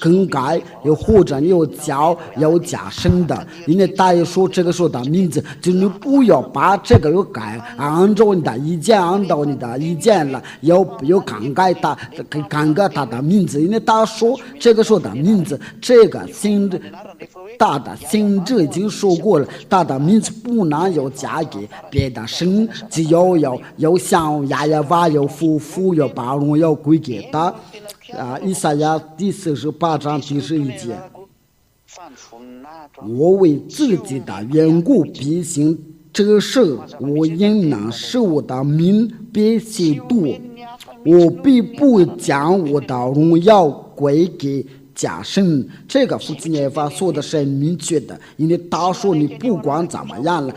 更改，又或者你要加深的。因为大爷说这个时候的名字，就你不要把这个又改，按照你的意见，按照你的意见了，要更改他的名字。因为他说这个时候的名字，这个他的性质已经说过了，他的名字不能要加给别的神，只要像亚耶娃要福要把荣耀归给他。以赛亚第48章第11节，我为自己的缘故必行这事，我因能使我的名别亵渎，我必不将我的荣耀归给假神。这个父亲耶法说的是很明确的，因为他说你不管怎么样了，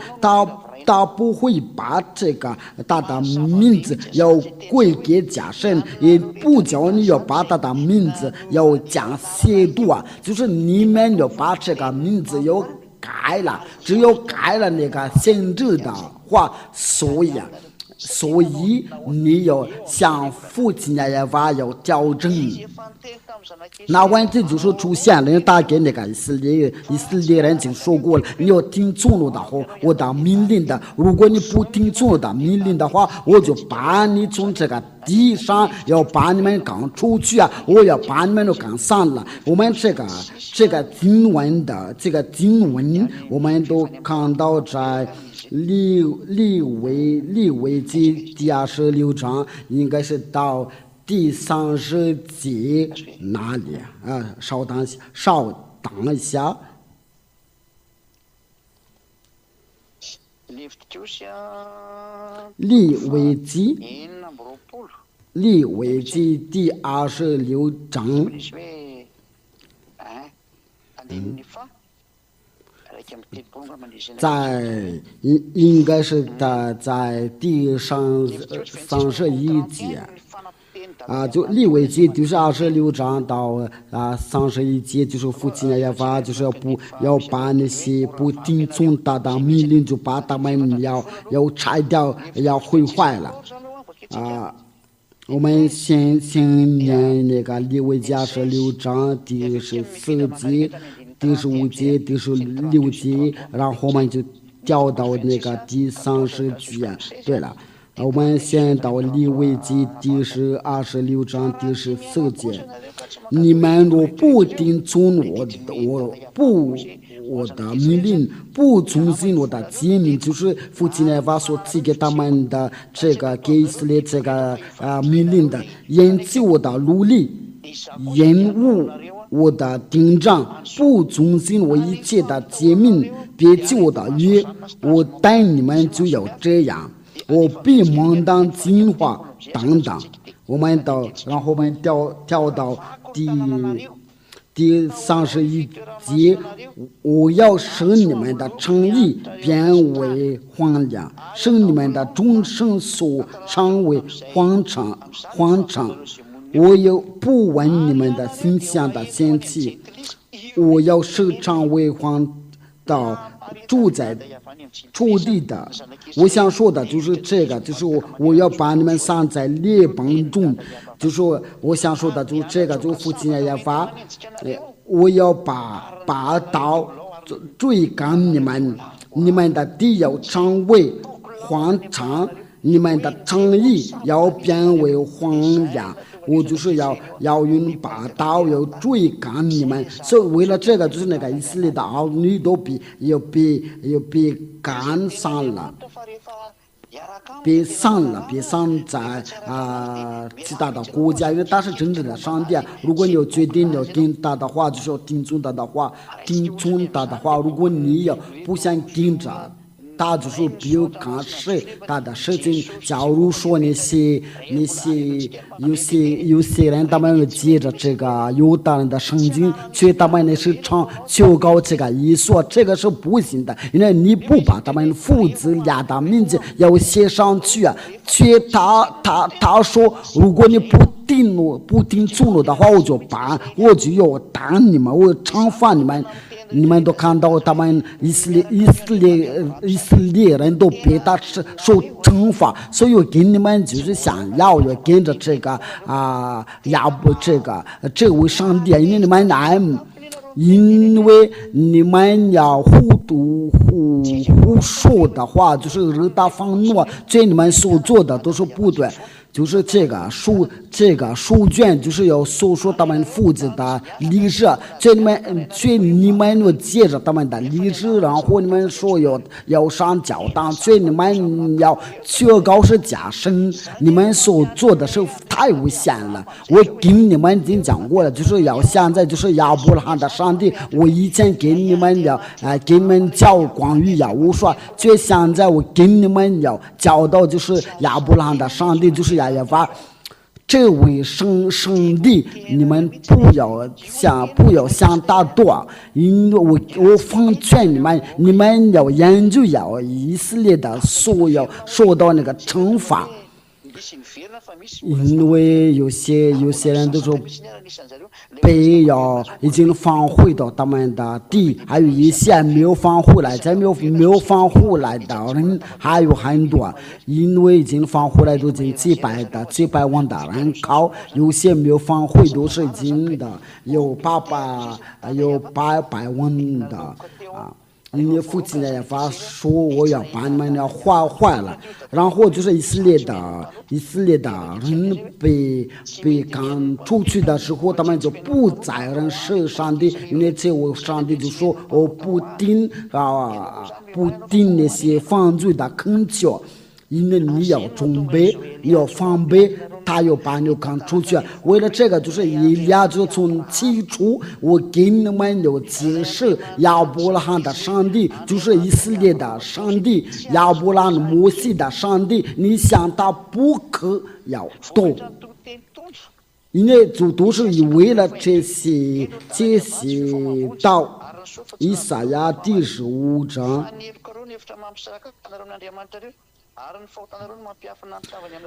他不会把这个他的名字要归给假神，也不叫你要把他的名字要讲亵渎啊，就是你们要把这个名字要改了，只有改了那个性质的话，所以你要向父亲耶法要调整。那问题就是出现了，大概那个以色列人就说过了，你要听从我的话，我的命令的。如果你不听从我的命令的话，我就把你从这个地上要把你们赶出去啊！我要把你们都赶散了。我们这个经文，我们都看到在利未记第26章，应该是到第30节那里啊？稍等一下。利未记第26章。应该是在第31节就利未记就是26章到31节，就是父亲耶法就是要把那些不听从他的命令，就把他们要拆掉，要毁坏了我们先念那个利未记26章第14节、第15节、第16节，然后我们就调到那个第30节。对了，我们先到利未记第26章第14节，你们若不听从我的命令，不遵循我的诫命，就是父亲耶法所赐给他们的这个给以色列这个命令的，引起我的努力，延误我的订章，不遵循我一切的诫命，别弃我的约，我待你们就要这样，我必蒙当净化等等。然后我们跳到第31节，我要使你们的诚意变为荒凉，使你们的终身所成为荒场。我又不闻你们的馨香的香气，我要使常为荒到住在土地的。我想说的就是这个，就是我要把你们散在列邦中，就是我想说的就是这个，就是父亲耶法，我要把刀追赶你们的地要成为荒场，你们的诚意要变为荒凉。我就是要用把刀要追赶你们，所以为了这个，就是那个以色列的儿女都要被赶上了，别上在其他的国家，因为他是真正的上帝。如果你要决定要听他的话，就是要听从他的话。如果你要不想听着他，就是不要干涉他的事情。假如说有些人他们接着这个犹大人的圣经，却他们那是求告这个耶稣，这个是不行的，因为你不把他们父子俩的名字要写上去啊。却他说，如果你不听从我的话，我就要打你们，我惩罚你们。你们都看到他们以色列人都被他受惩罚，所以我给你们就是想要跟着这个这位上帝，因为你们要胡说的话，就是惹他愤怒，这你们所做的都是不对。就是这个书卷就是要诉说他们父子的历史，所以你们要借着他们的历史，然后你们说要上教堂，所以你们要最高是加深，你们所做的是太危险了。我跟你们已经讲过了，就是现在就是亚伯拉罕的上帝，我以前给你们教关于无说，就现在我跟你们要教到就是亚伯拉罕的上帝，就是亚法这位上帝，你们不要想大多，因为我奉劝你们要研究以色列的所有受到那个惩罚。因为有些人都说已经放回到他们的地，还有一些没有放回来，没有放回来的人还有很多，因为已经放回来都已经几百万的人口，有些没有放回都是已经的有800万的啊。因为父亲也发说我要把你们要坏了，然后就是以色列的人被赶出去的时候，他们就不再认识上帝，因为这位上帝就说我不听那些犯罪的恳求，因为你要准备，你要防备，他要把你赶出去。为了这个，就是以利亚就从起初，我给你们有解释亚伯拉罕的上帝，就是以色列的上帝，亚伯拉罕摩西的上帝，你想他不可要动。因为都是为了这些到以赛亚第15章。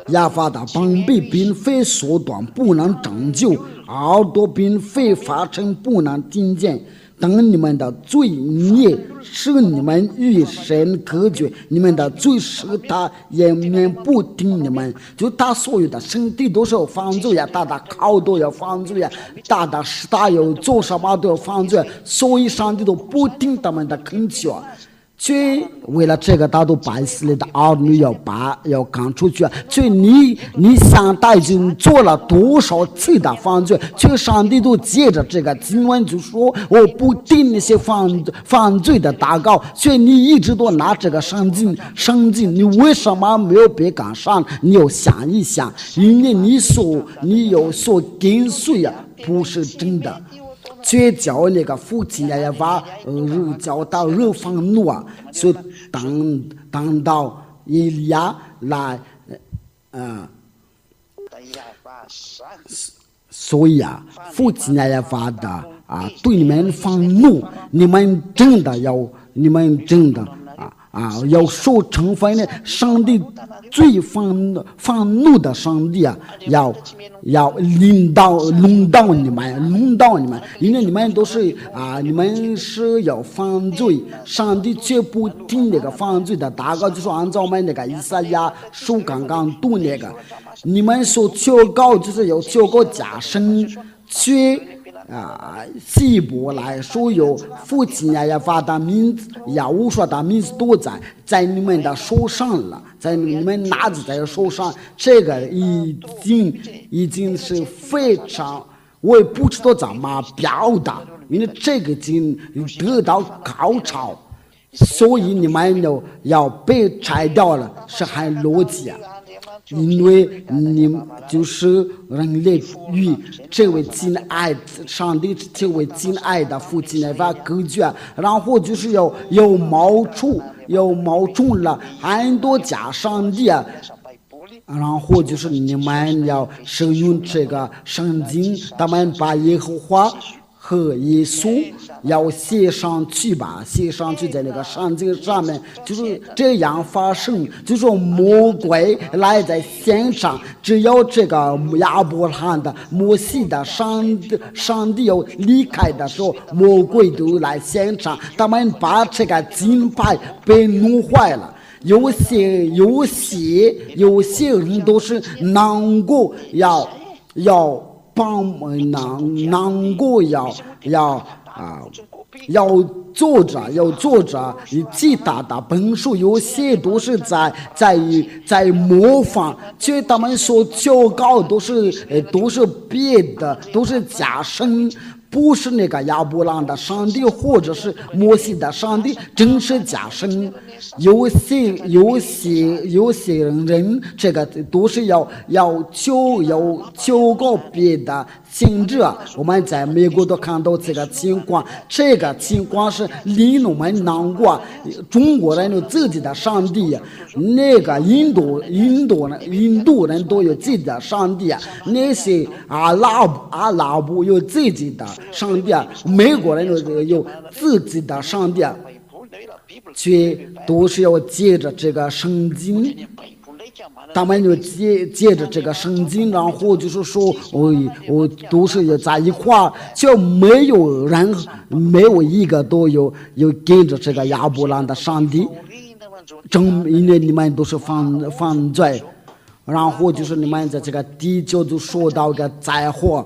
亚法的膀臂并非缩短不能拯救，耳朵并非发声不能听见。等你们的罪孽使你们与神隔绝，你们的罪使他掩面不听你们。就他所有的身体都是有犯罪呀，他的口都有犯罪呀，他有做什么都有犯罪，所以上帝都不听他们的恳求。为了这个，他都把以色列的儿女要赶出去。你想他已经做了多少次的犯罪？上帝都借着这个经文就说我不听那些犯罪的祷告，所以你一直都拿这个圣经，你为什么没有被赶上？你要想一想，因为你有所跟随呀，不是真的。却叫那个父亲也把叫到热愤怒啊，所以当到以利亚来所以父亲也发的对你们愤怒，你们真的要受惩罚呢。上帝最愤怒的上帝要轮到你们，因为你们都是你们是有犯罪，上帝却不听那个犯罪的祷告，就是按照我们那个以赛亚书刚刚读那个，你们所求告就是有求告加深，却希伯来书有父亲亚法的名字，亚乌说的名字都在你们的手上了，在你们拿着在手上，这个已经是非常，我也不知道怎么表达，因为这个已经得到高潮，所以你们要被拆掉了，是很逻辑因为你就是人类与这位敬爱上帝，这位敬爱的父亲来把隔绝，然后就是有冒充了很多假上帝然后就是你们要使用这个圣经，他们把耶和华和耶稣要写上去吧，写上去在那个圣经上面，就是这样发生。就是说魔鬼来在现场，只要这个亚伯拉罕的、摩西的、上帝要离开的时候，魔鬼都来现场，他们把这个金牌被弄坏了。有些人都是能够要帮忙，能够要做着极大的本数，有些都是在模仿，其实他们所教告都是别的，都是假神。不是那个亚伯拉的上帝，或者是摩西的上帝，真是假神。有些人，这个都是要求告别的性质。我们在美国都看到这个情况，这个情况是令我们难过。中国人有自己的上帝，那个印度人都有自己的上帝，那些阿拉伯有自己的上帝，美国人有自己的上帝，却都是要借着这个圣经，他们就借着这个圣经，然后就是说，我都是要在一块儿，就没有一个都有跟着这个亚伯拉的上帝，因为你们都是犯罪。然后就是你们在这个地球就说到个灾祸，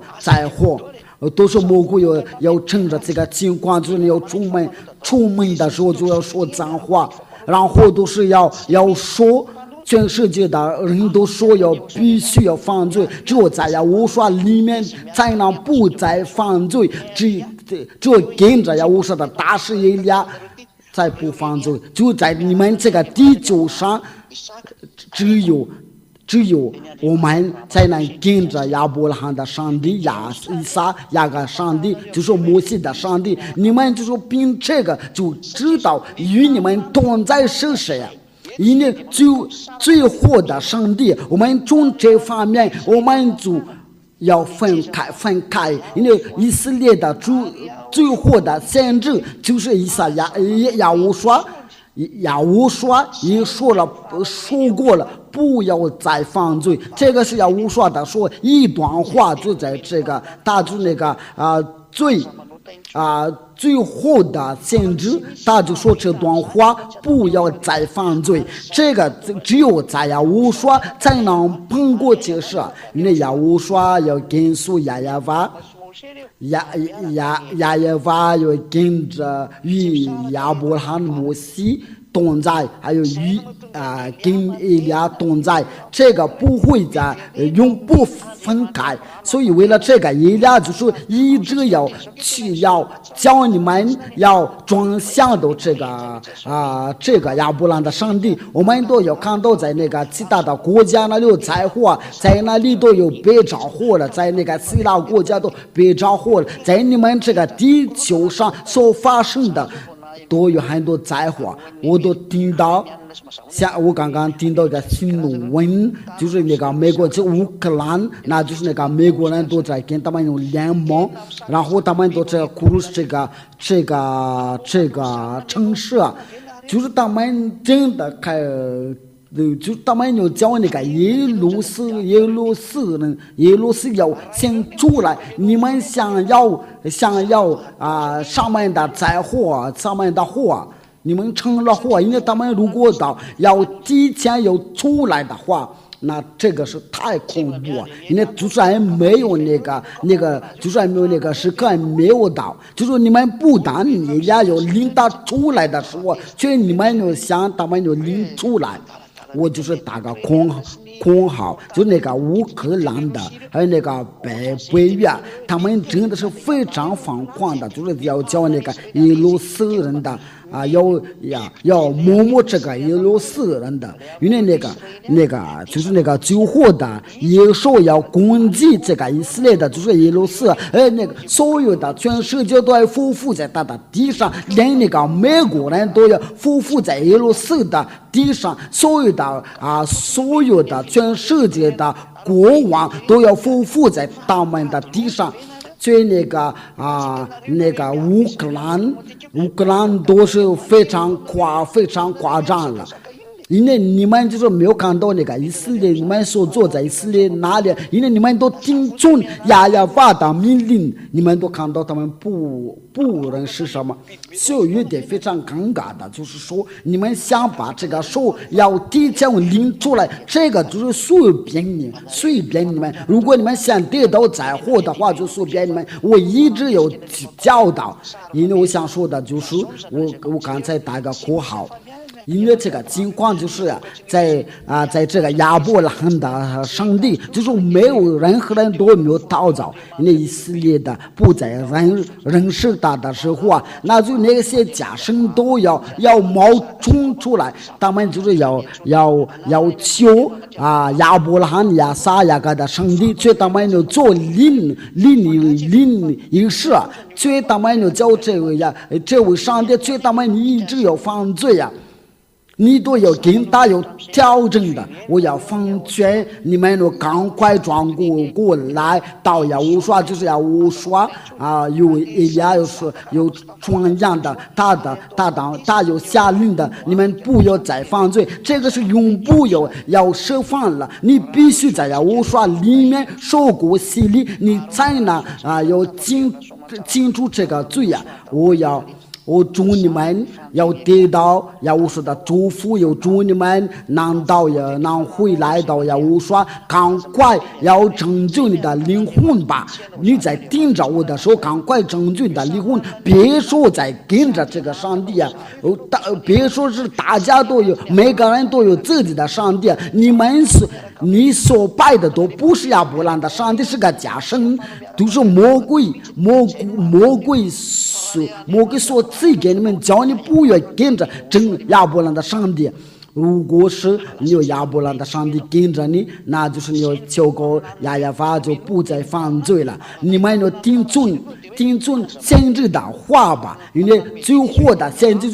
都是魔鬼要趁着这个情况，就是要出门的时候就要说脏话，然后都是要说，全世界的人都说必须要犯罪，只有在无说里面才能不再犯罪，只有跟着无说的大事一俩才不犯罪，就在你们这个地球上，只有我们才能跟着亚伯拉罕的上帝、以撒、雅各上帝，就是摩西的上帝。你们就是凭这个就知道与你们同在是谁呀？因为最后的上帝，我们从这方面我们就要分开，因为以色列的最后的先知就是以赛亚乌说也说过了，不要再犯罪。这个是亚乌说的，说一段话就在这个他就那个最后的先知，他就说这段话不要再犯罪。这个只有在亚乌说才能碰过这事，因为亚乌说要跟随亚耶娃要跟着与亚伯拉罕、摩西同在，还有跟以利亚同在，这个不会再永不分开。所以为了这个，以利亚就是一直要教你们要转向到这个亚伯拉罕的上帝。我们都有看到，在那个其他的国家那里有灾祸，在那里都有被着火了，在那个希腊国家都被着火了，在你们这个地球上所发生的都有很多灾祸，我都听到。像我刚刚听到一个新闻，就是那个美国就乌克兰，那就是那个美国人都在跟他们有联盟，然后他们都在哭这个城市，就是他们真的就他们要叫那个耶路撒要先出来，你们想要上面的灾祸，上面的祸，你们成了祸，因为他们如果要提前要出来的话，那这个是太恐怖了。因为就算没有那个就算没有那个时刻没有到，就说你们不但你要有领导出来的时候，却你们要想他们要领出来。我就是打个空号，就那个乌克兰的，还有那个北约，他们真的是非常疯狂的，就是要叫那个耶路撒人的要摸这个耶路撒人的，因为那个就是那个最后的耶稣要攻击这个以色列的，就是耶路撒，那个所有的全世界都要匍匐在他的地上，连那个美国人都要匍匐在耶路撒的地上，所有的全世界的国王都要匍匐在他们的地上。在那个乌克兰都是非常夸张了。因为你们就是没有看到那个以色列，你们所做在以色列哪里？因为你们都听从亚亚法的命令，你们都看到他们不认识什么，所以有点非常尴尬的，就是说你们想把这个手要提前领出来，这个就是随便你们。如果你们想得到灾祸的话，就随便你们。我一直有教导，因为我想说的就是我刚才打个括号。因为这个情况就是在这个亚伯拉罕的圣地，就是没有任何人都没有逃走。因为以色列的不在认识他的时候那就那些假神都要冒充出来，他们就是要求亚伯拉罕亚撒亚各的圣地，所以他们要做灵仪式，所以他们要叫这位上帝，所以他们一直要犯罪你都要跟他有调整的。我要奉劝你们要赶快转过来到亚乌刷，就是亚乌刷有以利亚有传扬的，他有下令的，你们不要再犯罪，这个是永不要释放了。你必须在亚乌刷里面受过洗礼，你才能要清除这个罪我祝你们要得到亚乌刷的祝福，又祝你们能回来到亚乌刷，赶快要拯救你的灵魂吧！你在听着我的时候，赶快拯救你的灵魂，别说在跟着这个上帝别说是大家都有，每个人都有自己的上帝。你所拜的都不是亚伯兰的上帝，是个假神，都是魔鬼所赐给你们，叫你不要跟着真亚伯兰的上帝。如果是你有亚伯兰的上帝跟着你，那就是你要求告亚亚法，就不再犯罪了。你们要听从先知的话吧，因为最后的先知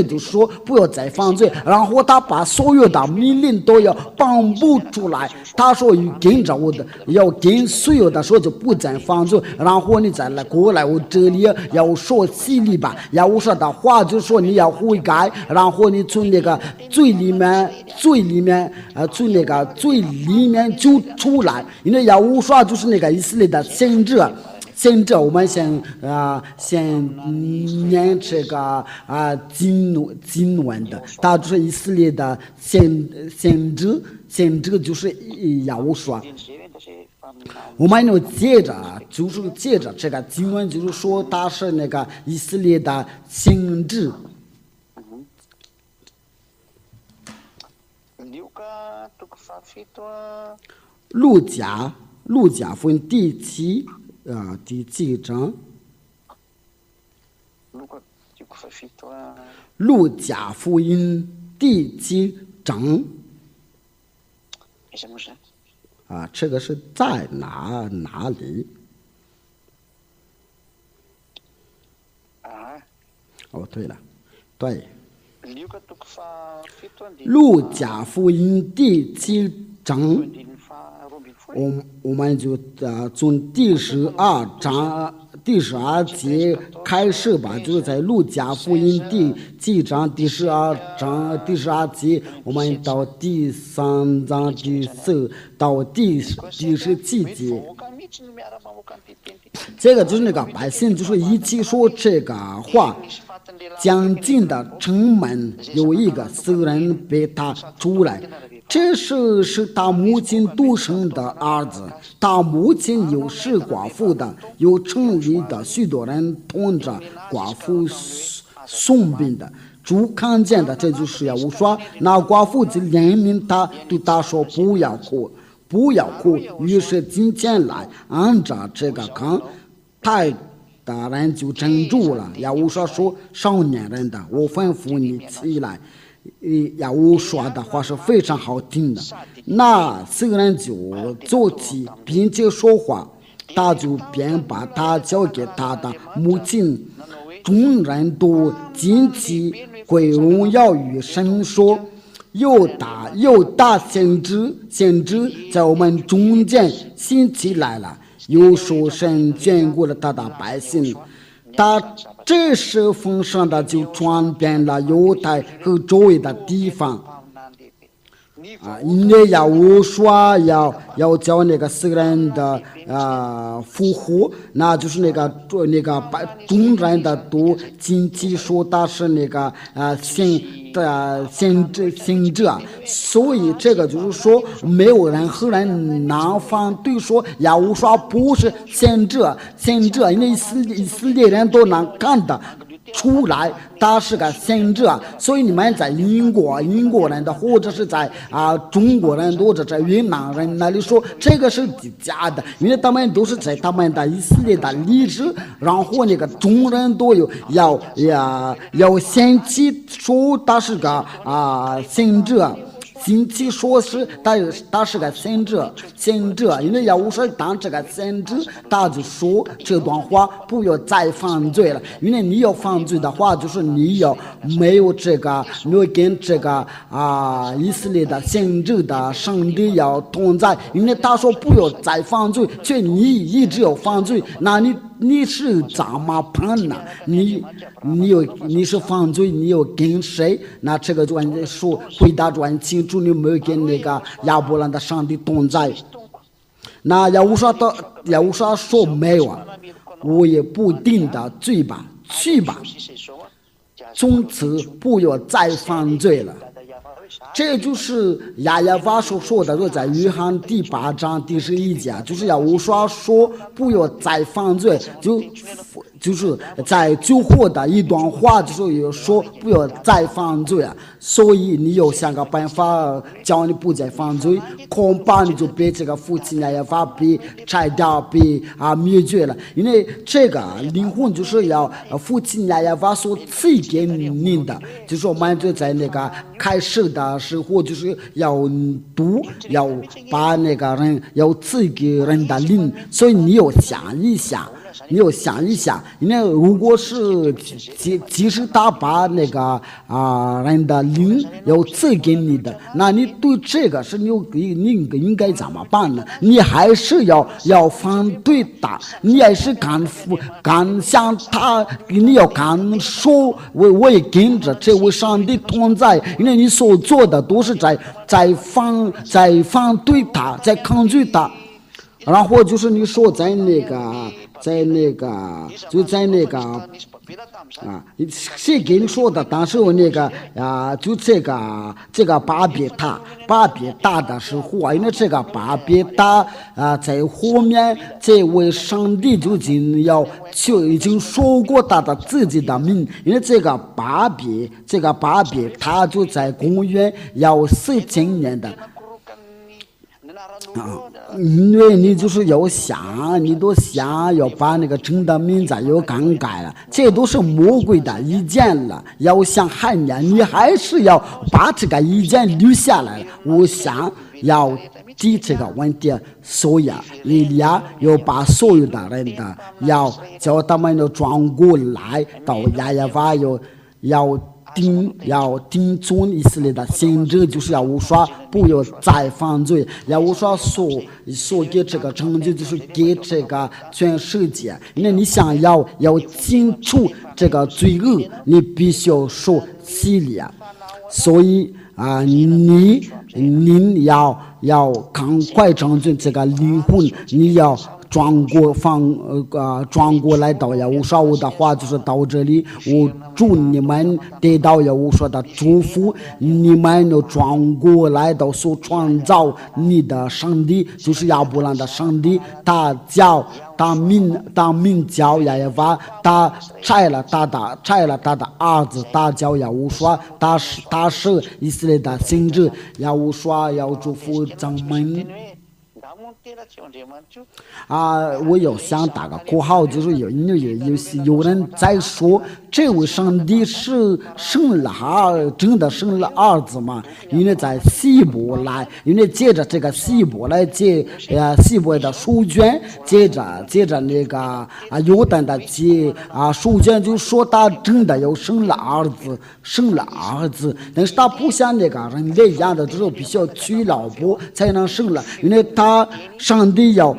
就说不要再犯罪，然后他把所有的命令都要颁布出来。他说跟着我的，要跟所有的说就不再犯罪，然后你再来过来我这里要说洗礼吧，要说的话就说你要悔改。然后你从那个罪里面就出来，因为亚乌刷就是那个以色列的先知，我们先念这个经文的，他就是以色列的先知就是亚乌刷。我们要接着这个经文，就是说他是那个以色列的先知。路加福音第七章。路加福音第7章。这个是在哪里？对了，对。路加福音第7章，我们就从第12节开始吧，就是在路加福音第7章第12节，我们到第3章第4到第17节。这个就是那个百姓就是一起说这个话。将近的城门有一个死人被他出来，这是他母亲独生的儿子，他母亲又是寡妇的，有城里的许多人同着寡妇送病的。主看见的，这就是亚乌刷，那寡妇就怜悯他，对他说不要哭。于是今天来按着这个坑，大人就镇住了。亚乌刷说：“少年人的，我吩咐你起来。”亚乌刷的话是非常好听的。那四个人就坐起，并且说话，他就便把他交给他的母亲。众人都惊奇归荣耀于神说：“有大先知在我们中间兴起来了，有说神眷顾了他的百姓。他这时风声的就传遍了犹太和周围的地方。因为要我说要叫那个死人的复活，那就是那个众人的都进去说他是那个先知，所以这个就是说没有人和人拿反对说亚乌刷不是先知，因为以色列人都能看得出来他是个先知，所以你们在英国人的或者是在中国人或者在云南人那里说这个是假的，因为他们都是在他们的以色列的历史，然后那个众人都有要先去说他是个先知。近期说是他是个先知，因为要我说当这个先知，他就说这段话不要再犯罪了，因为你要犯罪的话，就是你要没有跟这个以色列的先知的上帝要同在，因为他说不要再犯罪，却你一直有犯罪，那你是怎么判呢？你是犯罪，你有跟谁？那这个就说回答就很清楚，你没有跟那个亚伯兰的上帝同在。那亚乌沙说没有我也不定的罪吧，去吧，从此不要再犯罪了。这就是亚法所说的，就在约翰第8章第11节，就是亚乌刷说不要再犯罪，就是在救活的一段话，就是有说不要再犯罪所以你有想个办法叫你不再犯罪，恐怕你就被这个父亲亚法被拆掉，被灭绝了。因为这个灵魂就是要父亲亚法所赐给你的，就是我们就在那个开始的时候，就是要把那个人要赐给人的灵，所以你要想一想，因为如果是即使他把那个人的灵要赐给你的，那你对这个是你应该怎么办呢？你还是要反对他，你还是敢向他，你要敢说我也跟着这位上帝同在，因为你所做的都是在反对他，在抗拒他。然后就是你说在那个谁给你说的？当时我那个就这个巴别塔的时候因为这个巴别塔在后面这位上帝就已经说过他的自己的名，因为这个巴别塔就在公元4000年的。因为你就是你都想要把那个真的名字又更改了，这都是魔鬼的意见了。要想害你还是要把这个意见留下来了。我想要提这个问题，所以以利亚要把所有的人的要叫他们要转过来到亚法要听从以色列的先知，就是要说不要再犯罪，要说所给这个成就就是给这个全世界。因为你想要清除这个罪恶，你必须要说洗礼所以你要赶快成就这个灵魂，你要转过来到亚乌说我的话就是到这里，我祝你们得到亚乌说的祝福，你们要转过来到所创造你的上帝，就是亚伯兰的上帝，他名叫亚法，他拆了他的儿子，他叫亚乌说，他是以色列的先知，亚乌说要祝福咱们。我要想打个括号，就是有人在说，这位上帝是真的生了儿子吗？因为在希伯来，因为接着这个希伯来希伯的书卷，接着那个犹太的书卷就说他真的有生了儿子，但是他不像那个人类一样的，就是必须要娶老婆才能生了，因为他上帝要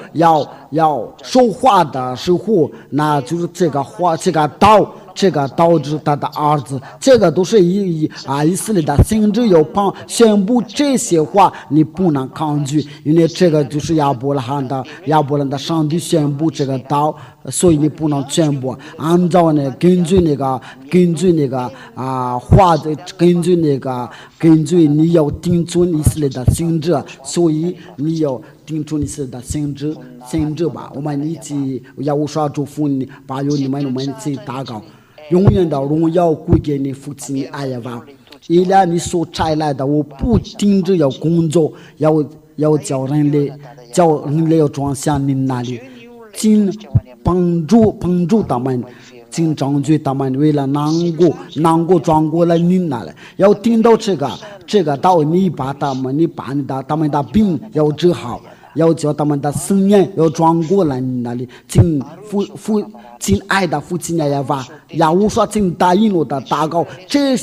说话的时候，那就是这个刀就是他的儿子，这个都是以色列的先知要宣布这些话，你不能抗拒，因为这个就是亚伯兰的上帝宣布这个刀，所以你不能宣布，按照呢根据那个话的根据你要听从以色列的先知，所以你要听从以色列的先知吧。我们一起要我说祝福你，把有你们一起祷告。永远的荣耀归给你父亲爱呀吧！依赖你所差来的，我不停止要工作，要叫人类要转向你那里，尽帮助他们，尽拯救他们，为了难过转过来你那里，要听到这个道，你把他们的病要治好。要叫他们的思念要转过来你那里，亲爱的父亲呀吧，呀我说请答应我的祷告，这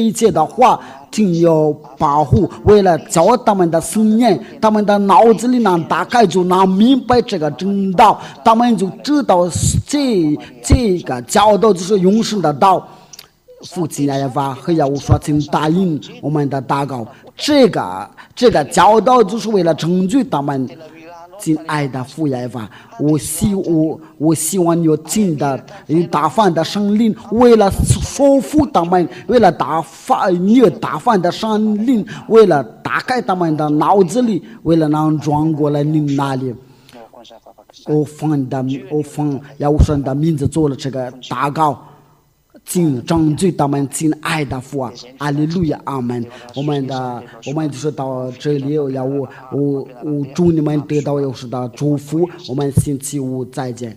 一切的话，请要保护，为了叫他们的思念，他们的脑子里能打开，就能明白这个真道，他们就知道这个教导就是永生的道。父亲呀吧，和呀我说请答应我们的祷告，这个教导就是为了拯救他们。亲爱的父呀吧，我希望你有尽的打翻的生灵，为了说服他们，为了打翻的生灵，为了打开他们的脑子里，为了能转过来你那里。我奉亚乌神的名字做了这个祷告。敬拯救他们亲爱的父啊，阿利路亚，阿门。我们就是到这里，我祝你们得到有时的祝福。我们星期五再见。